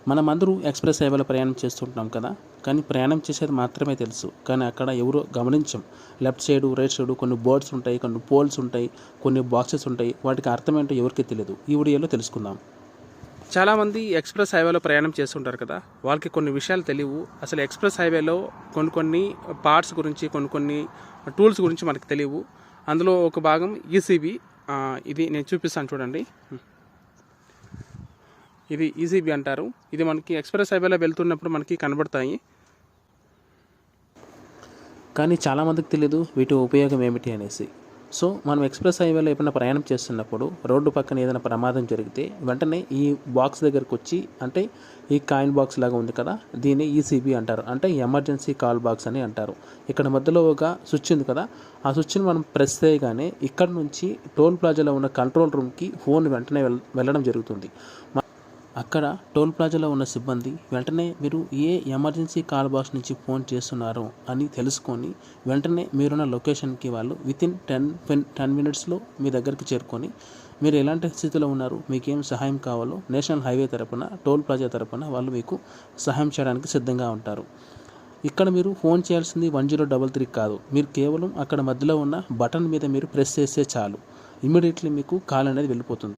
మనమందరూ ఎక్స్‌ప్రెస్ హైవేలో ప్రయాణం చేస్తుంటాం కదా! కానీ ప్రయాణం చేసేది మాత్రమే తెలుసు. కానీ అక్కడ ఎవరో గమనించం. లెఫ్ట్ సైడు, రైట్ సైడు కొన్ని బోర్డ్స్ ఉంటాయి, కొన్ని పోల్స్ ఉంటాయి, కొన్ని బాక్సెస్ ఉంటాయి. వాటికి అర్థమేంటో ఎవరికీ తెలీదు. ఈ వీడియోలో తెలుసుకుందాం. చాలామంది ఎక్స్‌ప్రెస్ హైవేలో ప్రయాణం చేస్తుంటారు కదా! వాళ్ళకి కొన్ని విషయాలు తెలియవు. అసలు ఎక్స్‌ప్రెస్ హైవేలో కొన్ని పార్ట్స్ గురించి, కొన్ని టూల్స్ గురించి మనకు తెలియవు. అందులో ఒక భాగం ఈసీబీ. ఇది నేను చూపిస్తాను చూడండి. ఇది ఈసీబీ అంటారు. ఇది మనకి ఎక్స్‌ప్రెస్ హైవేలో వెళ్తున్నప్పుడు మనకి కనబడతాయి. కానీ చాలామందికి తెలియదు వీటి ఉపయోగం ఏమిటి అనేసి. సో మనం ఎక్స్‌ప్రెస్ హైవేలో ఎప్పుడైనా ప్రయాణం చేస్తున్నప్పుడు రోడ్డు పక్కన ఏదైనా ప్రమాదం జరిగితే వెంటనే ఈ బాక్స్ దగ్గరకు వచ్చి, అంటే ఈ కాయిన్ బాక్స్ లాగా ఉంది కదా, దీన్ని ఈసీబీ అంటారు. అంటే ఎమర్జెన్సీ కాల్ బాక్స్ అని అంటారు. ఇక్కడ మధ్యలో ఒక స్విచ్ ఉంది కదా, ఆ స్విచ్ని మనం ప్రెస్ చేయగానే ఇక్కడ నుంచి టోల్ ప్లాజాలో ఉన్న కంట్రోల్ రూమ్కి ఫోన్ వెంటనే వెళ్ళడం జరుగుతుంది. అక్కడ టోల్ ప్లాజాలో ఉన్న సిబ్బంది వెంటనే మీరు ఏ ఎమర్జెన్సీ కాల్ బాక్స్ నుంచి ఫోన్ చేస్తున్నారో అని తెలుసుకొని వెంటనే మీరున్న లొకేషన్కి వాళ్ళు వితిన్ 10 మినిట్స్లో మీ దగ్గరికి చేరుకొని మీరు ఎలాంటి స్థితిలో ఉన్నారు, మీకేం సహాయం కావాలో నేషనల్ హైవే తరపున, టోల్ ప్లాజా తరపున వాళ్ళు మీకు సహాయం చేయడానికి సిద్ధంగా ఉంటారు. ఇక్కడ మీరు ఫోన్ చేయాల్సింది 1033 కాదు. మీరు కేవలం అక్కడ మధ్యలో ఉన్న బటన్ మీద మీరు ప్రెస్ చేస్తే చాలు, ఇమ్మీడియట్లీ మీకు కాల్ అనేది వెళ్ళిపోతుంది.